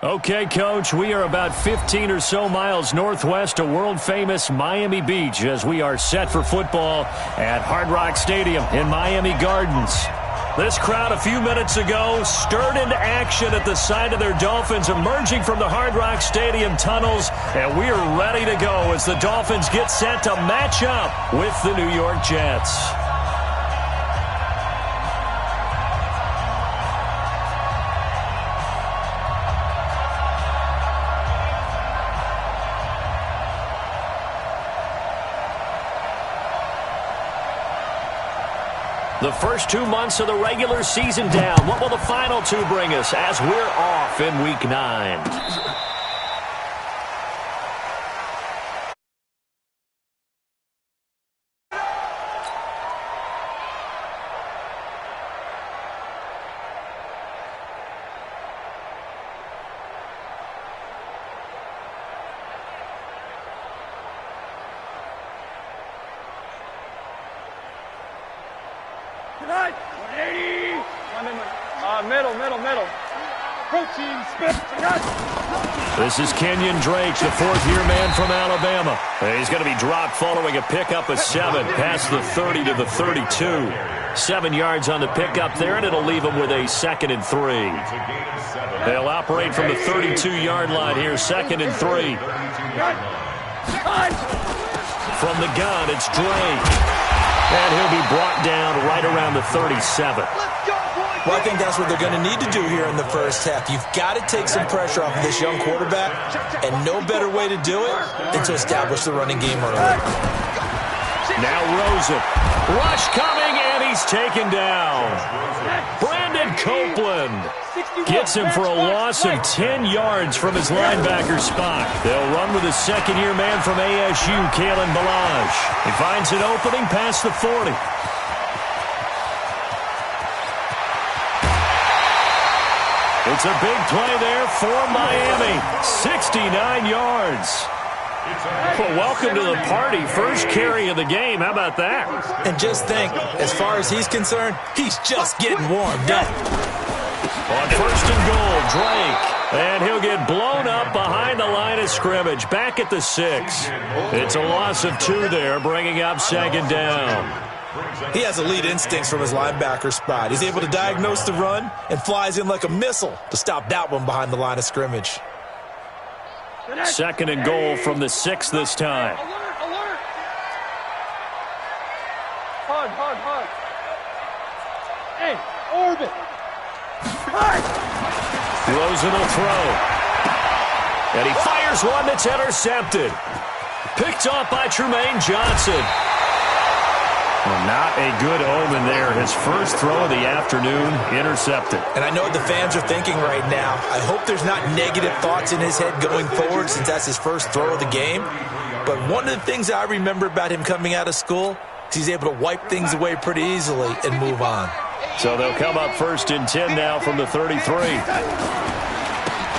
Okay, Coach, we are about 15 or so miles northwest of world-famous Miami Beach as we are set for football at Hard Rock Stadium in Miami Gardens. This crowd a few minutes ago stirred into action at the sight of their Dolphins emerging from the Hard Rock Stadium tunnels, and we are ready to go as the Dolphins get set to match up with the New York Jets. The first 2 months of the regular season down. What will the final two bring us as we're off in Week 9? Middle. Protein spit. This is Kenyon Drake, the fourth-year man from Alabama. He's going to be dropped following a pickup of 7 past the 30 to the 32. 7 yards on the pickup there, and it'll leave him with a 2nd and 3. They'll operate from the 32-yard line here, 2nd and 3. From the gun, it's Drake. And he'll be brought down right around the 37. Well, I think that's what they're going to need to do here in the first half. You've got to take some pressure off of this young quarterback, and no better way to do it than to establish the running game early. Now Rosen. Rush coming, and he's taken down. Brandon Copeland gets him for a loss of 10 yards from his linebacker spot. They'll run with a second-year man from ASU, Kalen Ballage. He finds an opening past the 40. It's a big play there for Miami. 69 yards. Well, welcome to the party. First carry of the game. How about that? And just think, as far as he's concerned, he's just getting warmed up. On 1st and goal, Drake. And he'll get blown up behind the line of scrimmage. Back at the 6. It's a loss of 2 there, bringing up 2nd down. He has elite instincts from his linebacker spot. He's able to diagnose the run and flies in like a missile to stop that one behind the line of scrimmage. 2nd and goal from the 6 this time. Alert. Hard. Hey, orbit. Rosen will throw. And he fires one that's intercepted. Picked off by Trumaine Johnson. Well, not a good omen there. His first throw of the afternoon, intercepted. And I know what the fans are thinking right now. I hope there's not negative thoughts in his head going forward since that's his first throw of the game. But one of the things I remember about him coming out of school is he's able to wipe things away pretty easily and move on. So they'll come up 1st and 10 now from the 33.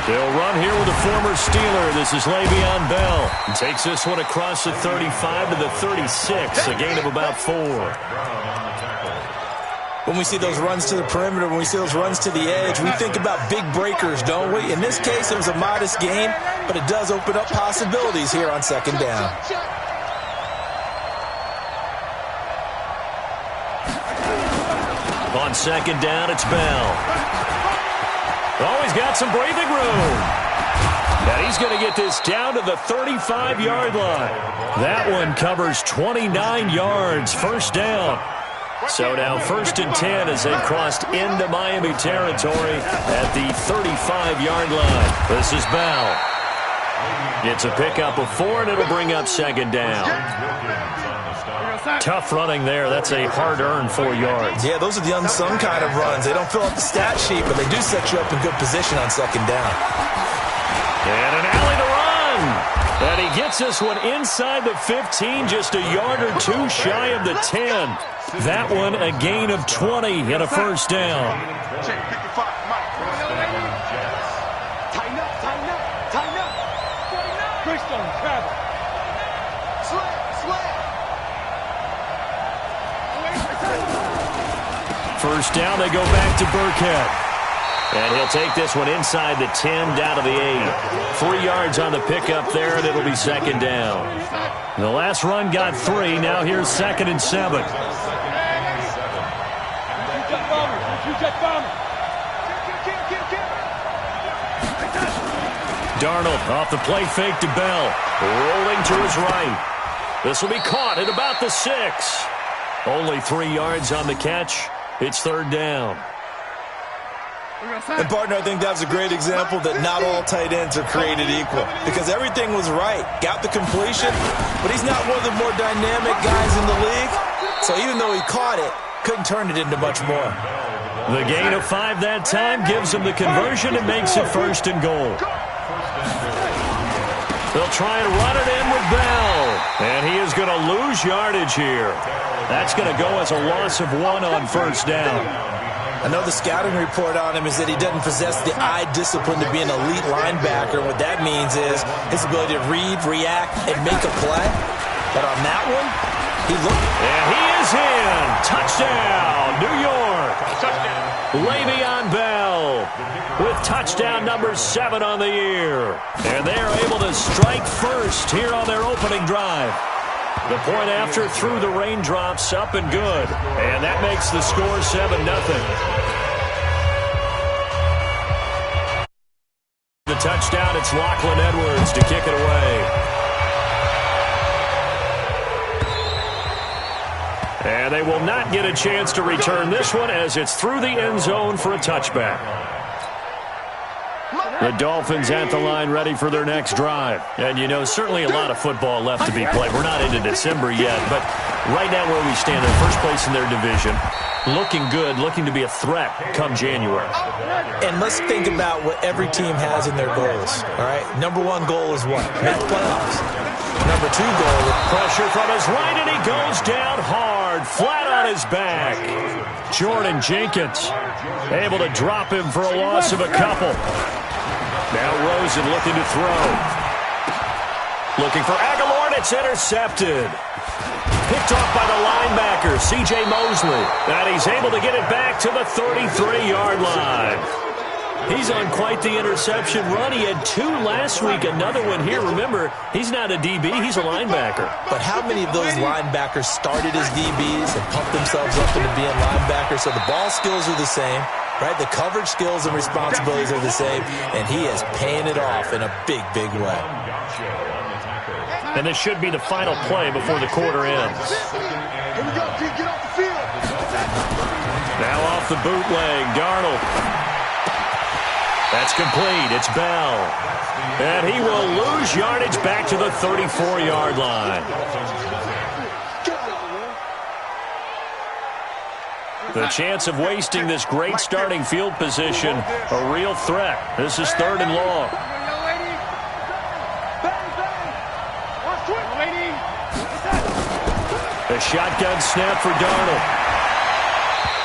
They'll run here with a former Steeler. This is Le'Veon Bell. He takes this one across the 35 to the 36, a gain of about 4. When we see those runs to the perimeter, when we see those runs to the edge, we think about big breakers, don't we? In this case, it was a modest gain, but it does open up possibilities here on 2nd down. On 2nd down, it's Bell. Oh, he's got some breathing room. And he's going to get this down to the 35-yard line. That one covers 29 yards, 1st down. So now 1st and 10 as they've crossed into Miami territory at the 35-yard line. This is Bell. It's a pickup of 4, and it'll bring up 2nd down. Tough running there. That's a hard-earned 4 yards. Yeah, those are the unsung kind of runs. They don't fill up the stat sheet, but they do set you up in good position on 2nd down. And an alley to run. And he gets this one inside the 15, just a yard or 2 shy of the 10. That one a gain of 20 and a 1st down. Tighten up. Christian, travel. First down, they go back to Burkhead. And he'll take this one inside the 10, down to the 8. 3 yards on the pickup there, and it'll be second down. The last run got 3. Now here's 2nd and 7. Darnold off the play fake to Bell. Rolling to his right. This will be caught at about the 6. Only 3 yards on the catch. It's 3rd down. And, partner, I think that's a great example that not all tight ends are created equal, because everything was right. Got the completion, but he's not one of the more dynamic guys in the league. So even though he caught it, couldn't turn it into much more. The gain of 5 that time gives him the conversion and makes it 1st and goal. They'll try and run it in with Bell. And he is going to lose yardage here. That's going to go as a loss of 1 on 1st down. I know the scouting report on him is that he doesn't possess the eye discipline to be an elite linebacker. What that means is his ability to read, react, and make a play. But on that one, he looked. And he is in. Touchdown, New York. Le'Veon Bell with touchdown number 7 on the year. And they are able to strike first here on their opening drive. The point after through the raindrops, up and good. And that makes the score 7-0. The touchdown, it's Lachlan Edwards to kick it away. And they will not get a chance to return this one as it's through the end zone for a touchback. The Dolphins at the line ready for their next drive. And, you know, certainly a lot of football left to be played. We're not into December yet, but right now where we stand, they're first place in their division. Looking good, looking to be a threat come January. And let's think about what every team has in their goals, all right? Number 1 goal is what? Make the playoffs. Number 2 goal is pressure from his right, and he goes down hard, flat on his back. Jordan Jenkins able to drop him for a loss of a couple. Now Rosen looking to throw. Looking for Aguilar, and it's intercepted. Picked off by the linebacker, C.J. Mosley. And he's able to get it back to the 33-yard line. He's on quite the interception run. He had 2 last week, another one here. Remember, he's not a DB, he's a linebacker. But how many of those linebackers started as DBs and pumped themselves up into being linebackers? So the ball skills are the same, right? The coverage skills and responsibilities are the same, and he is paying it off in a big, big way. And this should be the final play before the quarter ends. Here we go, G, get off the field. Now off the bootleg, Darnold. That's complete. It's Bell. And he will lose yardage back to the 34-yard line. The chance of wasting this great starting field position, a real threat. This is 3rd and long. A shotgun snap for Darnold.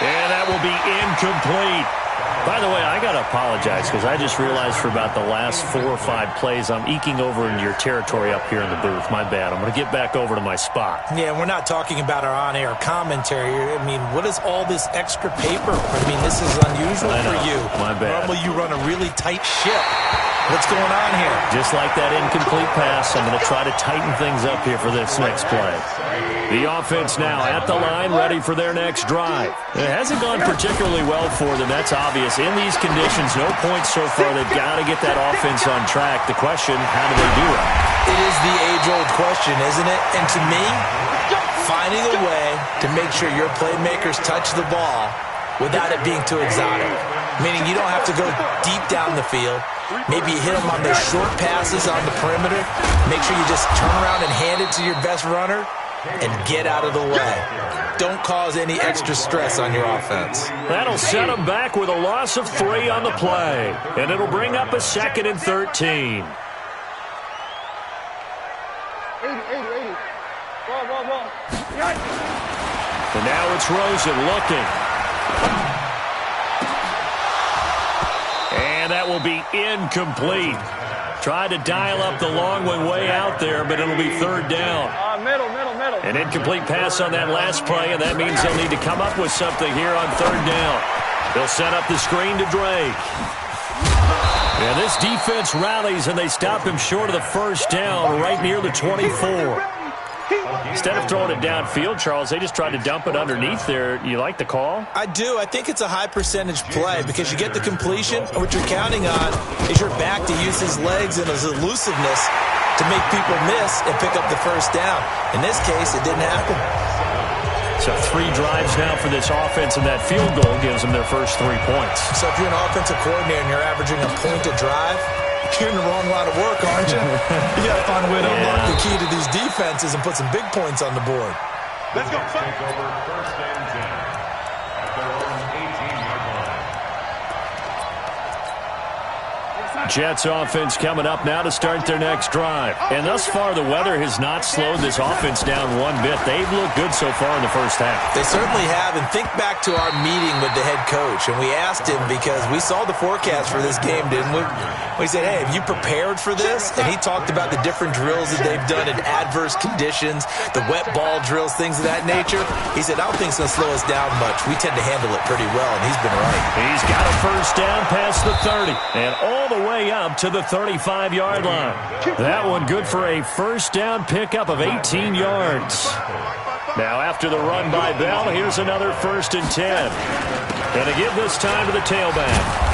And that will be incomplete. By the way, I got to apologize because I just realized for about the last 4 or 5 plays I'm eking over into your territory up here in the booth. My bad. I'm going to get back over to my spot. Yeah, we're not talking about our on-air commentary. I mean, what is all this extra paper? I mean, this is unusual for you. My bad. Normally you run a really tight ship. What's going on here? Just like that incomplete pass, I'm going to try to tighten things up here for this next play. The offense now at the line, ready for their next drive. It hasn't gone particularly well for them. That's obvious. In these conditions, no points so far. They've got to get that offense on track. The question, how do they do it? It is the age-old question, isn't it? And to me, finding a way to make sure your playmakers touch the ball without it being too exotic. Meaning you don't have to go deep down the field. Maybe you hit them on those short passes on the perimeter. Make sure you just turn around and hand it to your best runner and get out of the way. Don't cause any extra stress on your offense. That'll set them back with a loss of 3 on the play. And it'll bring up a 2nd and 13. 80. Ball. And now it's Rosen looking. And that will be incomplete. Tried to dial up the long one way out there, but it'll be 3rd down. Middle. An incomplete pass on that last play, and that means they'll need to come up with something here on 3rd down. They'll set up the screen to Drake. And this defense rallies, and they stop him short of the first down right near the 24. Instead of throwing it downfield, Charles, they just tried to dump it underneath there. You like the call? I do. I think it's a high-percentage play because you get the completion, and what you're counting on is your back to use his legs and his elusiveness to make people miss and pick up the first down. In this case, it didn't happen. So 3 drives now for this offense, and that field goal gives them their first 3 points. So if you're an offensive coordinator and you're averaging a point a drive, you're in the wrong line of work, aren't you? You got to find a way to unlock the key to these defenses and put some big points on the board. Let's go. Take over first and 10 at their own 18-yard line. Jets offense coming up now to start their next drive. And thus far, the weather has not slowed this offense down one bit. They've looked good so far in the first half. They certainly have. And think back to our meeting with the head coach. And we asked him because we saw the forecast for this game, didn't we? We said, hey, have you prepared for this? And he talked about the different drills that they've done in adverse conditions, the wet ball drills, things of that nature. He said, I don't think it's going to slow us down much. We tend to handle it pretty well, and he's been right. He's got a first down past the 30 and all the way up to the 35-yard line. That one good for a first down pickup of 18 yards. Now after the run by Bell, here's another first and 10. And to give this time to the tailback.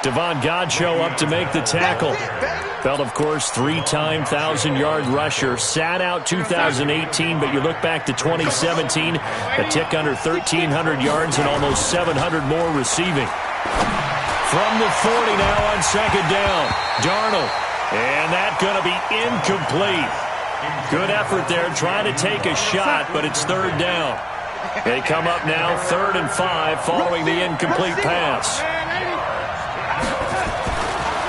Devon Godchaux up to make the tackle. Bell, of course, 3-time 1,000-yard rusher. Sat out 2018, but you look back to 2017, a tick under 1,300 yards and almost 700 more receiving. From the 40 now on second down. Darnold. And that's going to be incomplete. Good effort there trying to take a shot, but it's third down. They come up now 3rd and 5 following the incomplete pass.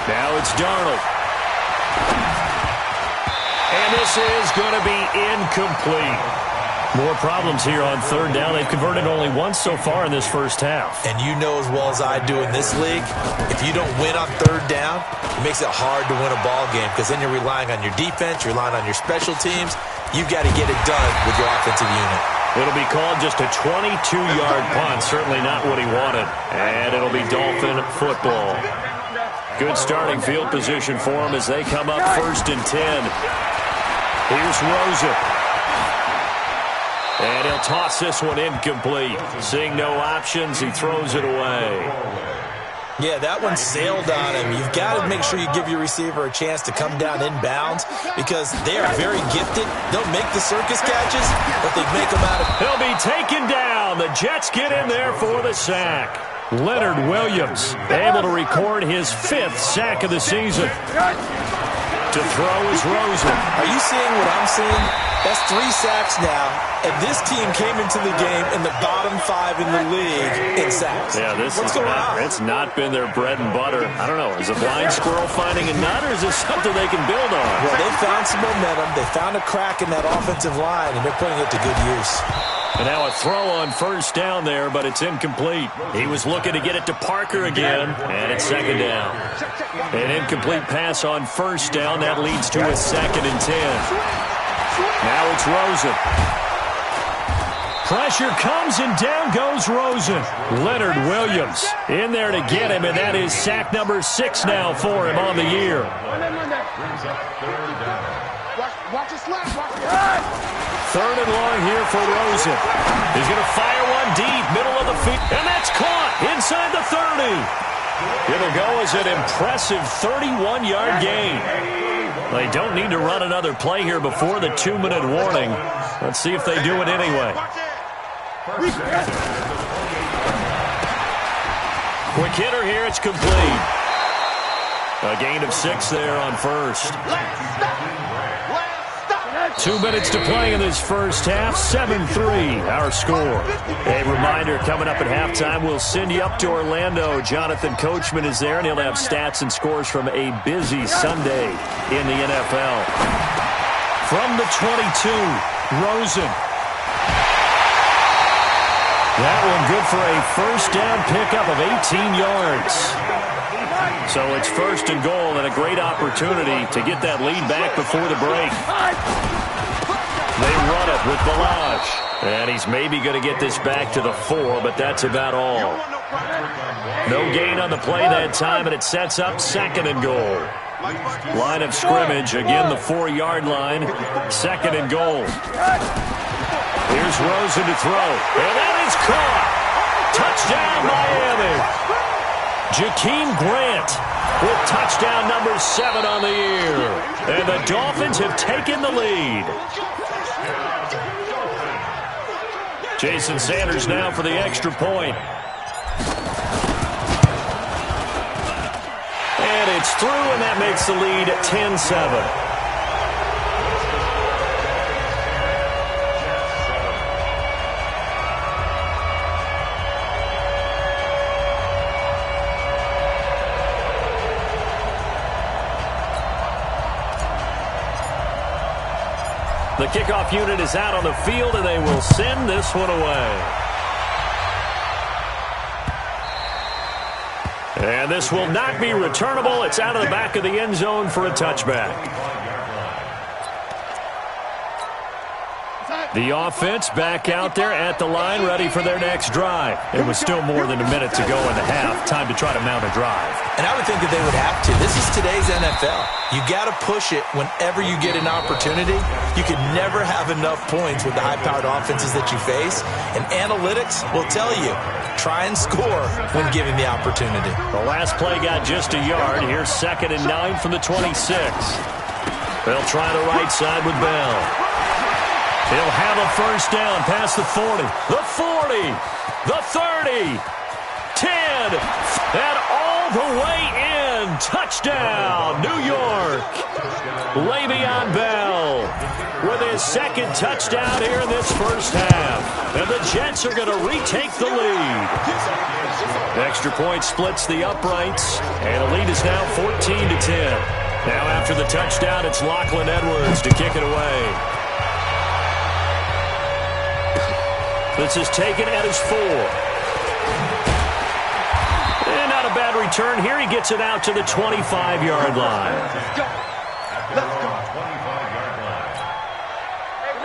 Now it's Darnold. And this is going to be incomplete. More problems here on third down. They've converted only once so far in this first half. And you know as well as I do in this league, if you don't win on third down, it makes it hard to win a ball game because then you're relying on your defense, you're relying on your special teams. You've got to get it done with your offensive unit. It'll be called just a 22-yard punt. Certainly not what he wanted. And it'll be Dolphin football. Good starting field position for him as they come up 1st and 10. Here's Rosen. And he'll toss this one incomplete. Seeing no options, he throws it away. Yeah, that one sailed on him. You've got to make sure you give your receiver a chance to come down inbounds because they are very gifted. They'll make the circus catches, but they make them out of... He'll be taken down. The Jets get in there for the sack. Leonard Williams able to record his 5th sack of the season. To throw is Rosen. Are you seeing what I'm seeing? That's 3 sacks now, and this team came into the game in the bottom 5 in the league in sacks. Yeah, What's going on? It's not been their bread and butter. I don't know. Is a blind squirrel finding a nut, or is this something they can build on? Well, they found some momentum. They found a crack in that offensive line, and they're putting it to good use. And now a throw on first down there, but it's incomplete. He was looking to get it to Parker again, and it's second down. An incomplete pass on first down. That leads to a 2nd and 10. Now it's Rosen. Pressure comes, and down goes Rosen. Leonard Williams in there to get him, and that is sack number 6 now for him on the year. Watch it slap. Watch it. 3rd and long here for Rosen. He's going to fire one deep, middle of the field, and that's caught inside the 30. It'll go as an impressive 31-yard gain. They don't need to run another play here before the 2-minute warning. Let's see if they do it anyway. Quick hitter here, it's complete. A gain of 6 there on first. 2 minutes to play in this first half. 7-3, our score. A reminder, coming up at halftime, we'll send you up to Orlando. Jonathan Coachman is there, and he'll have stats and scores from a busy Sunday in the NFL. From the 22, Rosen. That one good for a first down pickup of 18 yards. So it's 1st and goal, and a great opportunity to get that lead back before the break. They run it with Balazs. And he's maybe going to get this back to the 4, but that's about all. No gain on the play that time, and it sets up 2nd and goal. Line of scrimmage, again the 4-yard line, 2nd and goal. Here's Rosen to throw, and that is caught. Touchdown, Miami. Jakeem Grant with touchdown number 7 on the year. And the Dolphins have taken the lead. Jason Sanders now for the extra point. And it's through, and that makes the lead 10-7. The kickoff unit is out on the field, and they will send this one away. And this will not be returnable. It's out of the back of the end zone for a touchback. The offense back out there at the line, ready for their next drive. It was still more than a minute to go in the half. Time to try to mount a drive. And I would think that they would have to. This is today's NFL. You got to push it whenever you get an opportunity. You can never have enough points with the high-powered offenses that you face. And analytics will tell you, try and score when given the opportunity. The last play got just a yard. Here's 2nd and 9 from the 26. They'll try the right side with Bell. He'll have a first down past the 40, the 40, the 30, 10, and all the way in. Touchdown, New York. Le'Veon Bell with his 2nd touchdown here in this first half. And the Jets are going to retake the lead. Extra point splits the uprights, and the lead is now 14-10. Now after the touchdown, it's Lachlan Edwards to kick it away. This is taken at his 4. And not a bad return here. He gets it out to the 25-yard line.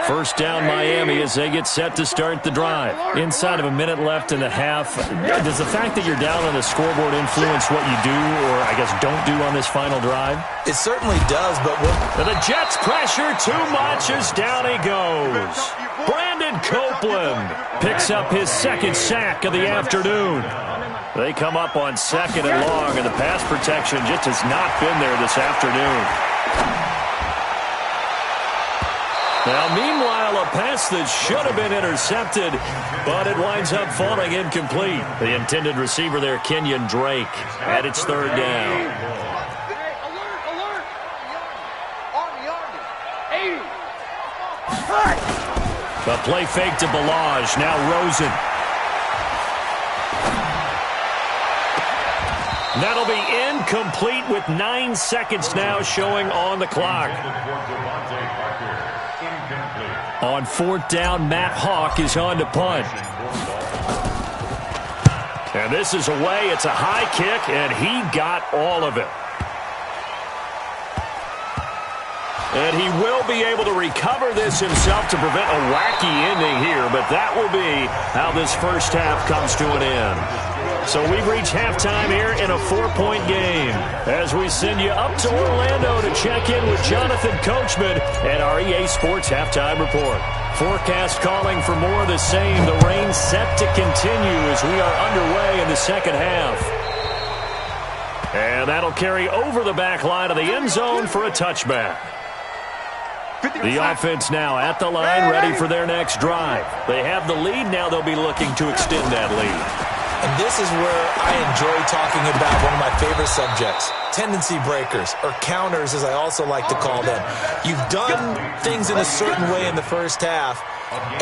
First down Miami as they get set to start the drive. Inside of a minute left in the half. Does the fact that you're down on the scoreboard influence what you do, or I guess don't do on this final drive? It certainly does, but the Jets pressure too much as down he goes. Brandon Copeland picks up his 2nd sack of the afternoon. They come up on 2nd and long, and the pass protection just has not been there this afternoon. Now, meanwhile, a pass that should have been intercepted, but it winds up falling incomplete. The intended receiver there, Kenyon Drake, at its 3rd down. The play fake to Balaj. Now Rosen. That'll be incomplete with 9 seconds now showing on the clock. On 4th down, Matt Hawk is on to punt. And this is away. It's a high kick, and he got all of it. And he will be able to recover this himself to prevent a wacky ending here, but that will be how this first half comes to an end. So we've reached halftime here in a 4-point game as we send you up to Orlando to check in with Jonathan Coachman and our EA Sports Halftime Report. Forecast calling for more of the same. The rain set to continue as we are underway in the second half. And that'll carry over the back line of the end zone for a touchback. The offense now at the line, ready for their next drive. They have the lead. Now they'll be looking to extend that lead. And this is where I enjoy talking about one of my favorite subjects, tendency breakers, or counters as I also like to call them. You've done things in a certain way in the first half,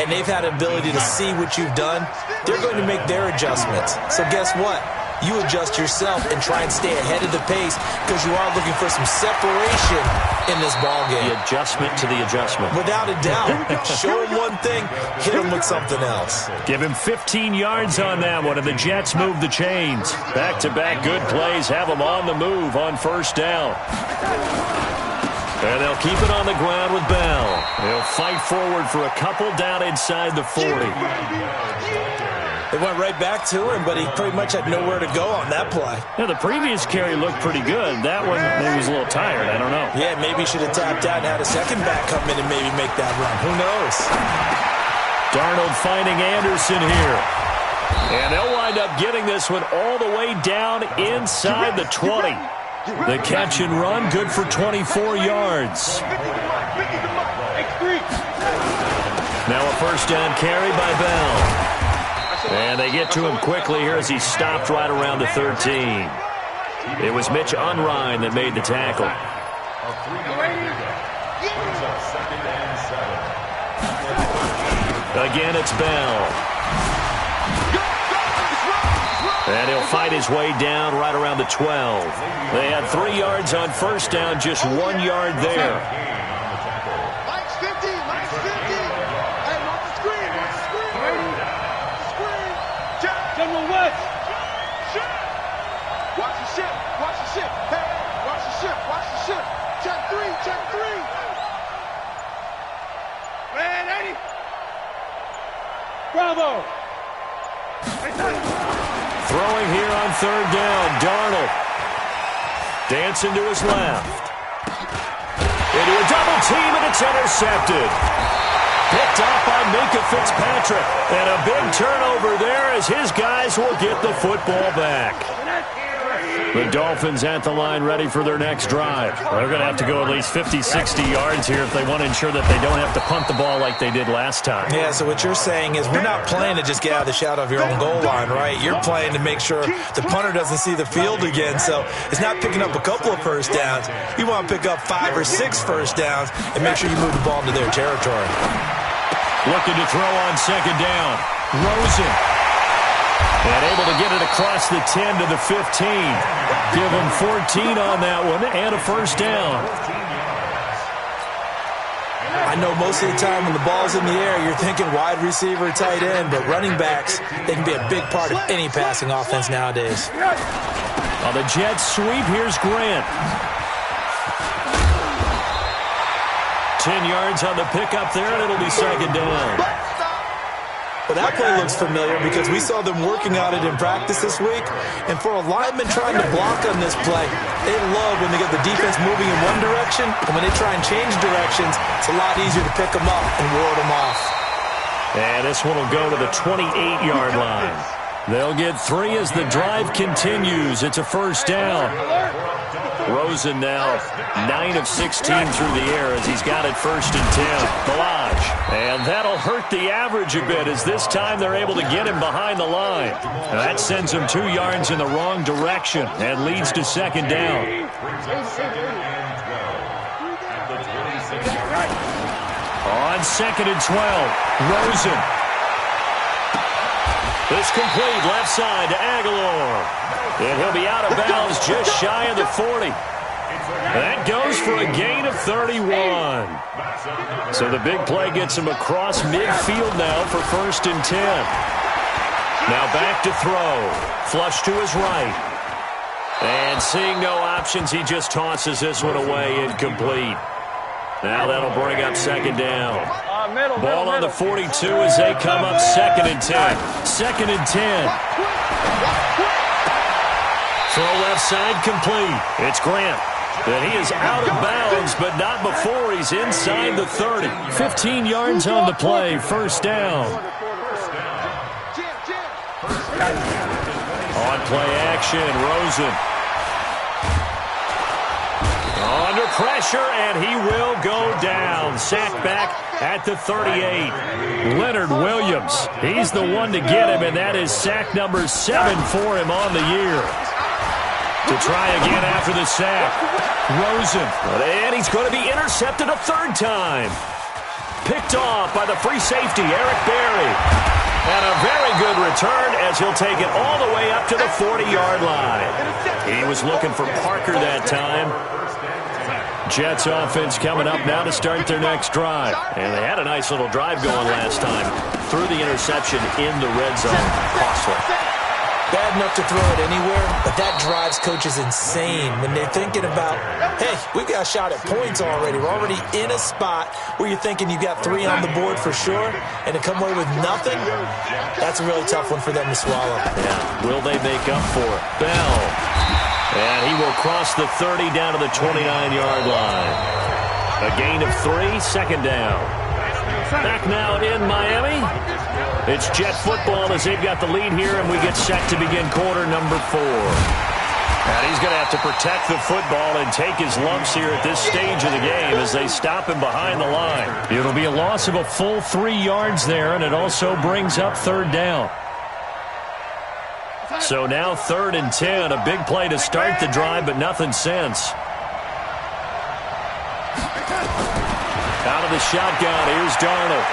and they've had an ability to see what you've done. They're going to make their adjustments. So guess what? You adjust yourself and try and stay ahead of the pace because you are looking for some separation in this ballgame. The adjustment to the adjustment. Without a doubt. Show him one thing, hit him with something else. Give him 15 yards on that one, and the Jets move the chains. Back-to-back good plays have them on the move on first down. And they'll keep it on the ground with Bell. He'll fight forward for a couple down inside the 40. They went right back to him, but he pretty much had nowhere to go on that play. Yeah, the previous carry looked pretty good. That one, maybe he was a little tired. I don't know. Yeah, maybe he should have tapped out and had a second back come in and maybe make that run. Who knows? Darnold finding Anderson here. And they'll wind up getting this one all the way down inside the 20. The catch and run, good for 24 yards. Now a first down carry by Bell. And they get to him quickly here as he stopped right around the 13. It was Mitch Unrein that made the tackle. Again, it's Bell. And he'll fight his way down right around the 12. They had 3 yards on first down, just 1 yard there. Mike's 50, Mike's 50. Hey, watch the screen, watch the screen. Screen. General West. Watch the ship, watch the ship. Hey, watch the ship, watch the ship. Check 3, check 3. Man, Eddie. Bravo. Throwing here on third down, Darnold. Dancing to his left. Into a double team, and it's intercepted. Picked off by Minkah Fitzpatrick. And a big turnover there as his guys will get the football back. The Dolphins at the line ready for their next drive. They're going to have to go at least 50, 60 yards here if they want to ensure that they don't have to punt the ball like they did last time. Yeah, so what you're saying is we're not playing to just get out of the shadow of your own goal line, right? You're playing to make sure the punter doesn't see the field again. So it's not picking up a couple of first downs. You want to pick up 5 or 6 first downs and make sure you move the ball into their territory. Looking to throw on second down. Rosen. And able to get it across the 10 to the 15. Give him 14 on that one and a first down. I know most of the time when the ball's in the air, you're thinking wide receiver, tight end, but running backs, they can be a big part of any passing offense nowadays. On the Jets sweep, here's Grant. 10 yards on the pickup there, and it'll be second down. Well, that play looks familiar because we saw them working on it in practice this week. And for a lineman trying to block on this play, they love when they get the defense moving in one direction. And when they try and change directions, it's a lot easier to pick them up and ward them off. And this one will go to the 28-yard line. They'll get 3 as the drive continues. It's a first down. Rosen now 9 of 16 through the air as he's got it first and 10. Balaj. And that'll hurt the average a bit as this time they're able to get him behind the line. Now that sends him 2 yards in the wrong direction and leads to second down. On second and 12, Rosen. It's complete left side to Aguilar. And he'll be out of bounds just shy of the 40. That goes for a gain of 31. So the big play gets him across midfield now for first and 10. Now back to throw. Flush to his right. And seeing no options, he just tosses this one away incomplete. Now that'll bring up second down. Ball on the 42 as they come up second and 10. Second and 10. Throw left side complete. It's Grant. And he is out of bounds, but not before he's inside the 30. 15 yards on the play. First down. On play action, Rosen. Under pressure, and he will go down. Sacked back at the 38. Leonard Williams, he's the one to get him, and that is sack number 7 for him on the year. To try again after the sack. Rosen, and he's going to be intercepted a third time. Picked off by the free safety, Eric Berry. And a very good return as he'll take it all the way up to the 40-yard line. He was looking for Parker that time. Jets offense coming up now to start their next drive. And they had a nice little drive going last time. Threw the interception in the red zone. Costly. bad enough to throw it anywhere, but that drives coaches insane when they're thinking about, hey, we've got a shot at points already. We're already in a spot where you're thinking you've got 3 on the board for sure, and to come away with nothing, that's a really tough one for them to swallow. Yeah, will they make up for it? Bell. And he will cross the 30 down to the 29-yard line. A gain of 3, second down. Back now in Miami. It's Jet football as they've got the lead here, and we get set to begin quarter number 4. And he's going to have to protect the football and take his lumps here at this stage of the game as they stop him behind the line. It'll be a loss of a full 3 yards there, and it also brings up third down. So now 3rd and 10, a big play to start the drive, but nothing since. Out of the shotgun, here's Darnold.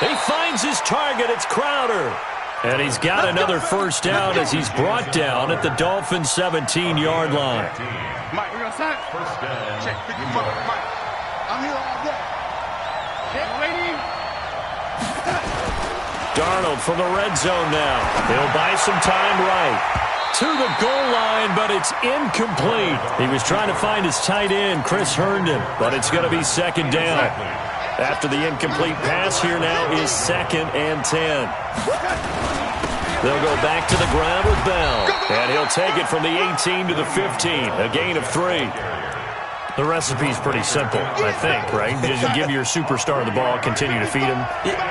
He finds his target, it's Crowder. And he's got another first down as he's brought down at the Dolphins' 17-yard line. Mike, we're going to sign. First down. Check, pick him up, Mike. I'm here all day. Check, waiting. Darnold from the red zone now. He'll buy some time right. To the goal line, but it's incomplete. He was trying to find his tight end, Chris Herndon, but it's going to be second down. After the incomplete pass, here now is 2nd and 10. They'll go back to the ground with Bell, and he'll take it from the 18 to the 15, a gain of 3. The recipe's pretty simple, I think, right? Just give your superstar the ball, continue to feed him.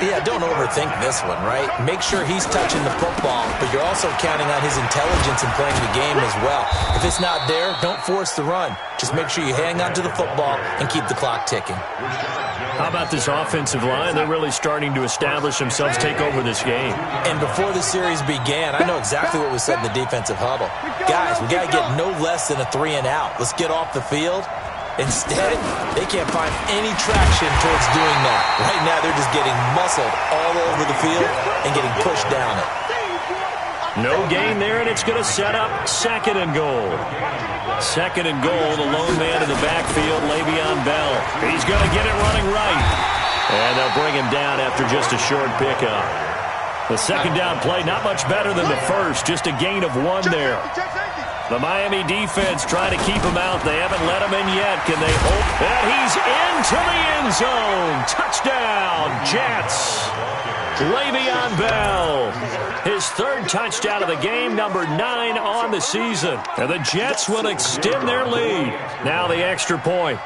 Yeah, don't overthink this one, right? Make sure he's touching the football, but you're also counting on his intelligence in playing the game as well. If it's not there, don't force the run. Just make sure you hang on to the football and keep the clock ticking. How about this offensive line? They're really starting to establish themselves, take over this game. And before the series began, I know exactly what was said in the defensive huddle. Guys, we got to get no less than a 3 and out. Let's get off the field. Instead, they can't find any traction towards doing that. Right now, they're just getting muscled all over the field and getting pushed down it. No gain there, and it's going to set up 2nd and goal. 2nd and goal, the lone man in the backfield, Le'Veon Bell. He's going to get it running right. And they'll bring him down after just a short pickup. The second down play, not much better than the first, just a gain of 1 there. The Miami defense trying to keep him out. They haven't let him in yet. Can they hope that he's into the end zone? Touchdown, Jets. Le'Veon Bell. His 3rd touchdown of the game, number 9 on the season. And the Jets will extend their lead. Now the extra point.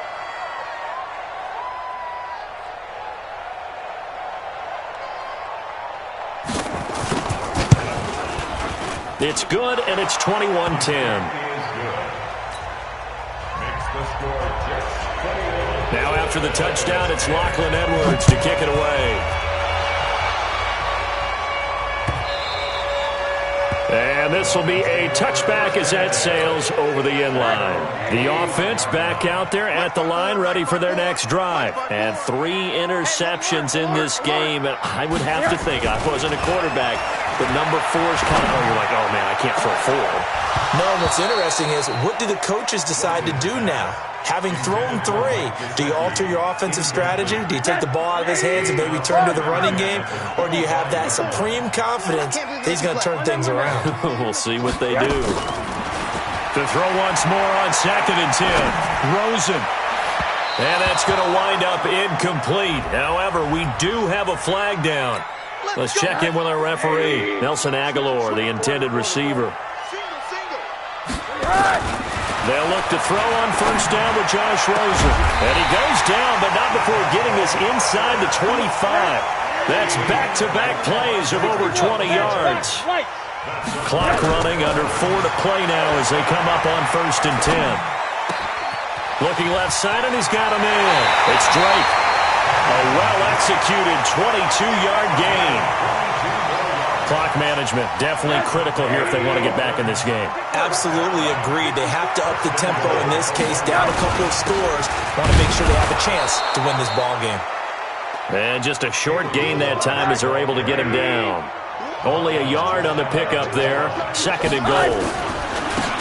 It's good, and it's 21-10. Now after the touchdown, it's Lachlan Edwards to kick it away. And this will be a touchback as that sails over the end line. The offense back out there at the line, ready for their next drive. And 3 interceptions in this game. And I would have to think, I wasn't a quarterback, but number 4 is kind of, you're like, oh, man, I can't throw 4. No, what's interesting is, what do the coaches decide to do now? Having thrown 3, do you alter your offensive strategy? Do you take the ball out of his hands and maybe turn to the running game? Or do you have that supreme confidence that he's going to turn things around? We'll see what they do. To throw once more on 2nd and 10. Rosen. And that's going to wind up incomplete. However, we do have a flag down. Let's check in with our referee, Nelson Aguilar, the intended receiver. They'll look to throw on first down with Josh Rosen. And he goes down, but not before getting this inside the 25. That's back-to-back plays of over 20 yards. Clock running, under 4 to play now as they come up on 1st and 10. Looking left side, and he's got him in. It's Drake. A well-executed 22-yard gain. Clock management definitely critical here if they want to get back in this game. Absolutely agreed. They have to up the tempo in this case, down a couple of scores. Want to make sure they have a chance to win this ball game. And just a short gain that time as they're able to get him down. Only a yard on the pickup there. 2nd and goal.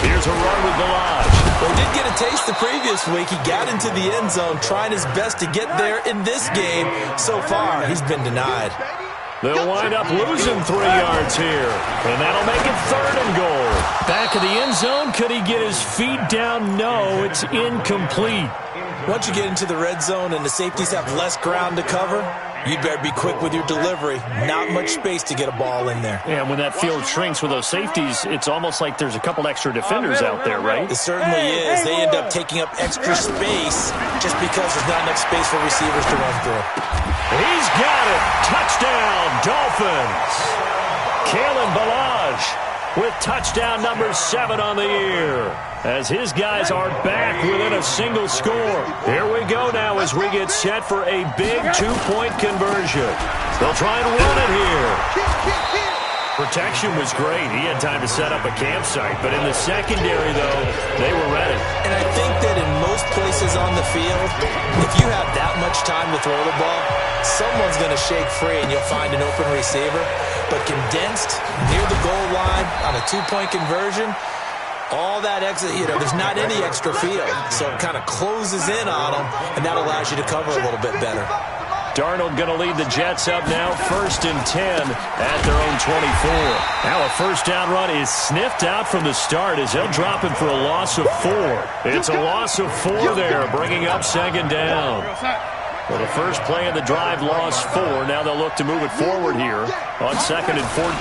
Here's a run with Balaj. Well, he did get a taste the previous week. He got into the end zone, trying his best to get there in this game. So far, he's been denied. They'll wind up losing 3 yards here. And that'll make it 3rd and goal. Back of the end zone. Could he get his feet down? No, it's incomplete. Once you get into the red zone and the safeties have less ground to cover, you better be quick with your delivery. Not much space to get a ball in there. And when that field shrinks with those safeties, it's almost like there's a couple extra defenders out there, right? It certainly is. They end up taking up extra space just because there's not enough space for receivers to run through. He's got it. Touchdown, Dolphins. Kalen Ballage with touchdown number 7 on the year, as his guys are back within a single score. Here we go now as we get set for a big 2-point conversion. They'll try and run it here. Protection was great. He had time to set up a campsite, but in the secondary, though, they were ready. And I think that in most places on the field, if you have that much time to throw the ball, someone's going to shake free and you'll find an open receiver. But condensed near the goal line on a 2-point conversion, all that extra, there's not any extra field. So it kind of closes in on them, and that allows you to cover a little bit better. Darnold going to lead the Jets up now, 1st and 10 at their own 24. Now a first down run is sniffed out from the start as they'll drop him for a loss of 4. It's a loss of 4 there, bringing up 2nd down. Well, the first play of the drive lost 4. Now they'll look to move it forward here on 2nd and 14.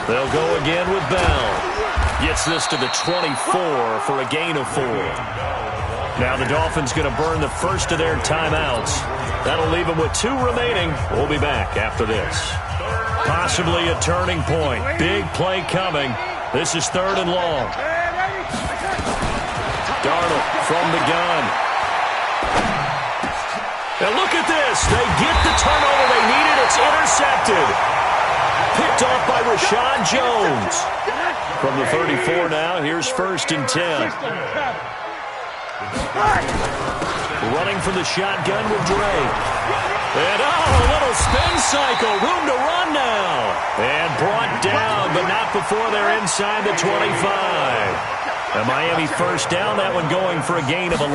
They'll go again with Bell. Gets this to the 24 for a gain of 4. Now the Dolphins going to burn the first of their timeouts. That'll leave them with 2 remaining. We'll be back after this. Possibly a turning point. Big play coming. This is 3rd and long. Darnold from the gun. And look at this. They get the turnover they needed. It's intercepted. Picked off by Rashad Jones. From the 34 now, here's 1st and 10. Running from the shotgun with Drake. And, a little spin cycle. Room to run now. And brought down, but not before they're inside the 25. A Miami first down, that one going for a gain of 11.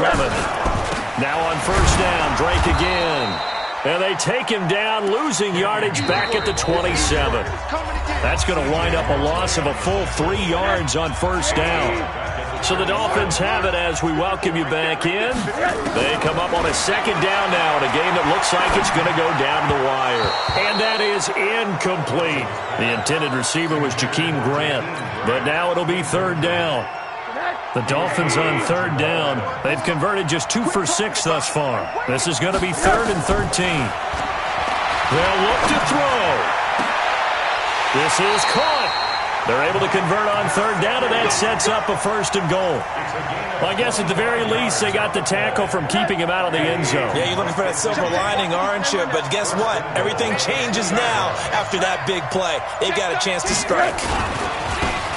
Now on first down, Drake again. And they take him down, losing yardage back at the 27. That's going to wind up a loss of a full 3 yards on first down. So the Dolphins have it as we welcome you back in. They come up on a 2nd down now in a game that looks like it's going to go down the wire. And that is incomplete. The intended receiver was Jakeem Grant. But now it'll be 3rd down. The Dolphins on 3rd down. They've converted just 2 for 6 thus far. This is going to be 3rd and 13. They'll look to throw. This is caught. They're able to convert on 3rd down, and that sets up a 1st and goal. Well, I guess at the very least, they got the tackle from keeping him out of the end zone. Yeah, you're looking for that silver lining, aren't you? But guess what? Everything changes now after that big play. They've got a chance to strike.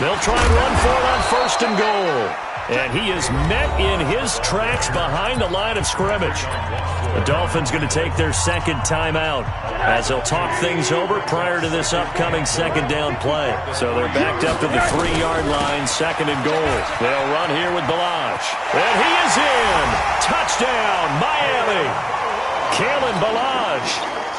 They'll try and run for it on 1st and goal. And he is met in his tracks behind the line of scrimmage. The Dolphins going to take their 2nd timeout as they'll talk things over prior to this upcoming 2nd down play. So they're backed up to the 3-yard line, 2nd and goal. They'll run here with Ballage. And he is in. Touchdown, Miami. Kalen Ballage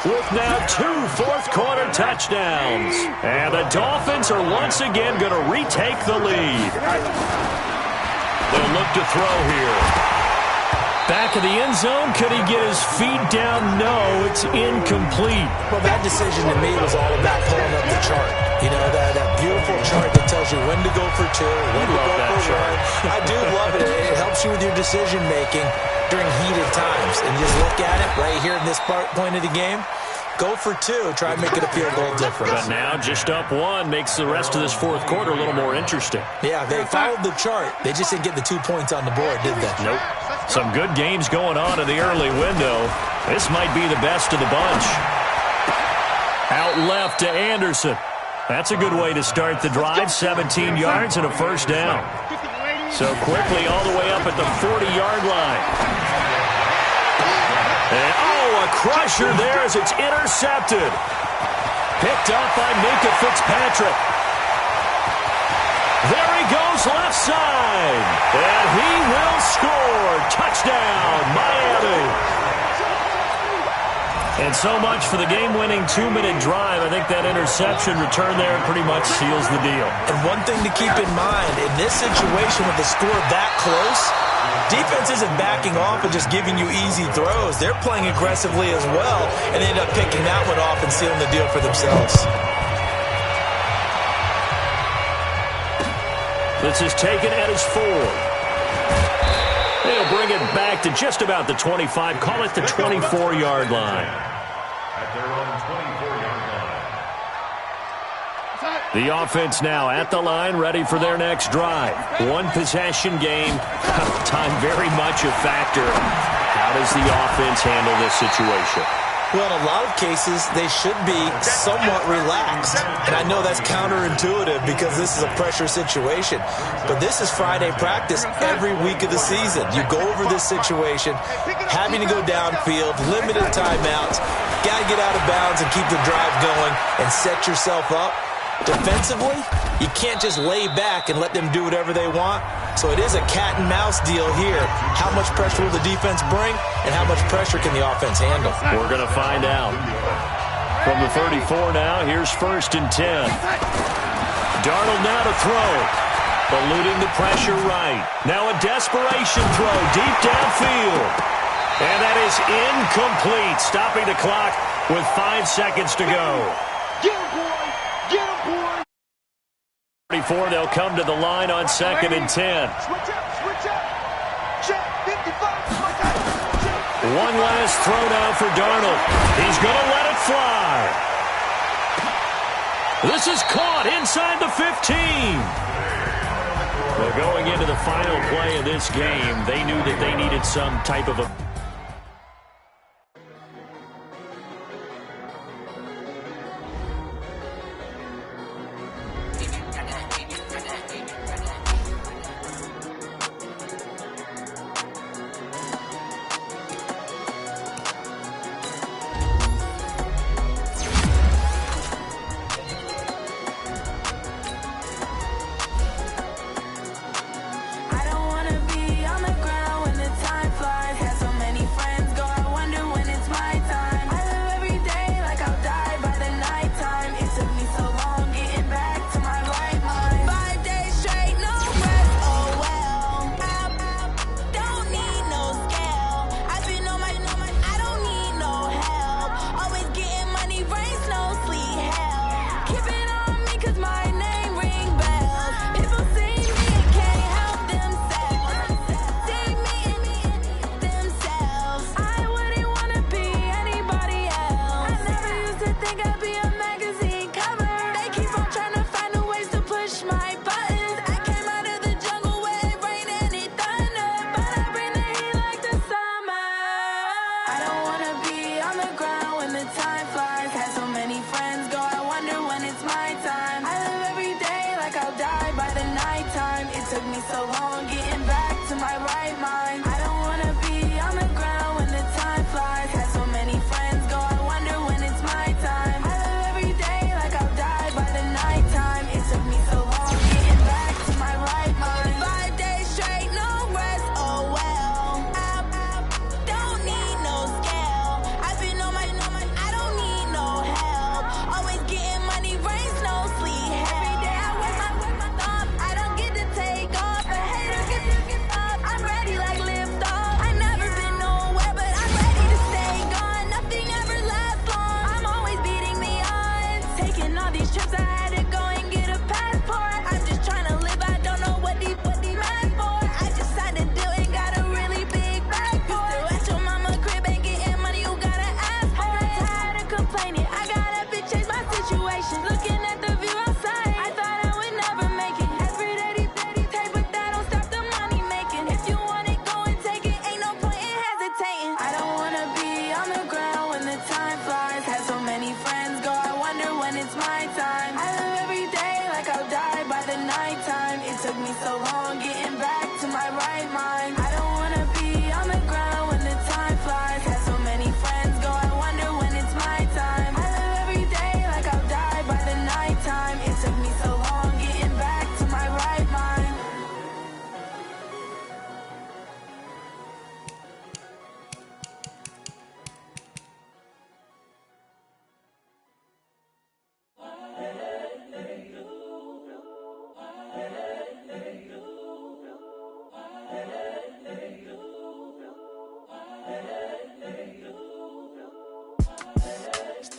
with now 2 fourth-quarter touchdowns. And the Dolphins are once again going to retake the lead. They'll look to throw here. Back of the end zone. Could he get his feet down? No, it's incomplete. Well, that decision to me was all about pulling up the chart. You know, that beautiful chart that tells you when to go for 2, when to go for 1. I do love it. It helps you with your decision-making during heated times. And just look at it right here in this point of the game. Go for 2. Try and make it a field goal difference. But now just up 1 makes the rest of this 4th quarter a little more interesting. Yeah, they followed the chart. They just didn't get the 2 points on the board, did they? Nope. Some good games going on in the early window. This might be the best of the bunch. Out left to Anderson. That's a good way to start the drive. 17 yards and a 1st down. So quickly all the way up at the 40-yard line. And, a crusher there as it's intercepted. Picked up by Minkah Fitzpatrick. There he goes left side. And he will score. Touchdown, Miami. And And so much for the game-winning 2-minute drive. I think that interception return there pretty much seals the deal. And one thing to keep in mind, in this situation with the score that close, defense isn't backing off and just giving you easy throws. They're playing aggressively as well, and they end up picking that one off and sealing the deal for themselves. This is taken at his 4. They'll bring it back to just about the 25. Call it the 24-yard line. At their own 24-yard line. The offense now at the line, ready for their next drive. One possession game. Time very much a factor. How does the offense handle this situation? Well, in a lot of cases, they should be somewhat relaxed. And I know that's counterintuitive because this is a pressure situation. But this is Friday practice every week of the season. You go over this situation, having to go downfield, limited timeouts, got to get out of bounds and keep the drive going and set yourself up. Defensively, you can't just lay back and let them do whatever they want. So it is a cat and mouse deal here. How much pressure will the defense bring, and how much pressure can the offense handle? We're going to find out. From the 34 now, here's 1st and 10. Darnold now to throw. Eluding the pressure right. Now a desperation throw deep downfield. And that is incomplete. Stopping the clock with 5 seconds to go. Get him, boy! Get him, boy! 34, they'll come to the line on 2nd and 10. Switch up, switch up! Check, 55, switch up! Check. One last throw now for Darnold. He's going to let it fly. This is caught inside the 15. Well, going into the final play of this game, they knew that they needed some type of a...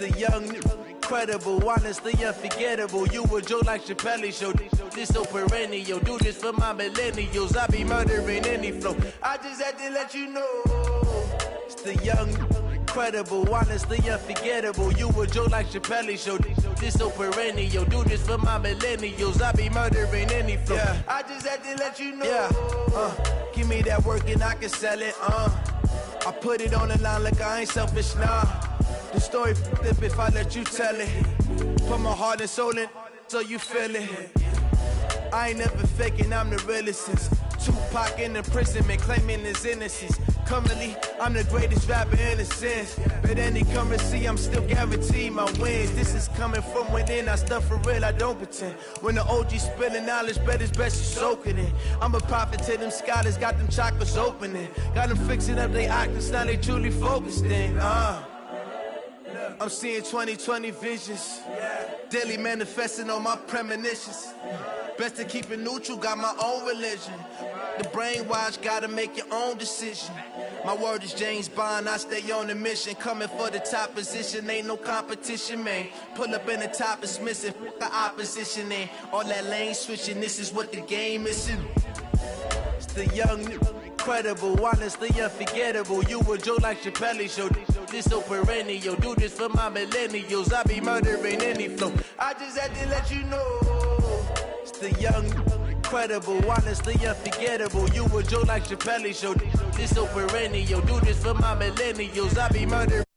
the young, incredible, honestly unforgettable. You a joke like Chappelle Show. This so perennial. Do this for my millennials. I be murdering any flow. I just had to let you know. It's the young, incredible, honestly unforgettable. You a joke like Chappelle Show. This so perennial. Do this for my millennials. I be murdering any flow. Yeah. I just had to let you know. Yeah. Give me that work and I can sell it. I put it on the line like I ain't selfish, nah. The story flip if I let you tell it. Put my heart and soul in so you feel it. I ain't never faking, I'm the realest since Tupac in imprisonment, claiming his innocence. Currently, I'm the greatest rapper in a sense. But any currency, I'm still guaranteed my wins. This is coming from within, I stuff for real, I don't pretend. When the OG spilling knowledge, bet it's best you soak it in. I'm a prophet to them scholars, got them chakras opening. Got them fixing up their octaves, now they truly focused in. I'm seeing 2020 visions. Daily manifesting on my premonitions. Best to keep it neutral, got my own religion. The brainwash, gotta make your own decision. My word is James Bond, I stay on a mission. Coming for the top position, ain't no competition, man. Pull up in the top, it's missing, the opposition ain't. All that lane switching, this is what the game is. It's the young, incredible, honestly unforgettable. You a joke like Chappelle Show. This so perennial. Do this for my millennials. I be murdering any flow. I just had to let you know. It's the young, incredible, honestly unforgettable. You a joke like Chappelle Show. This so perennial. Do this for my millennials. I be murdering.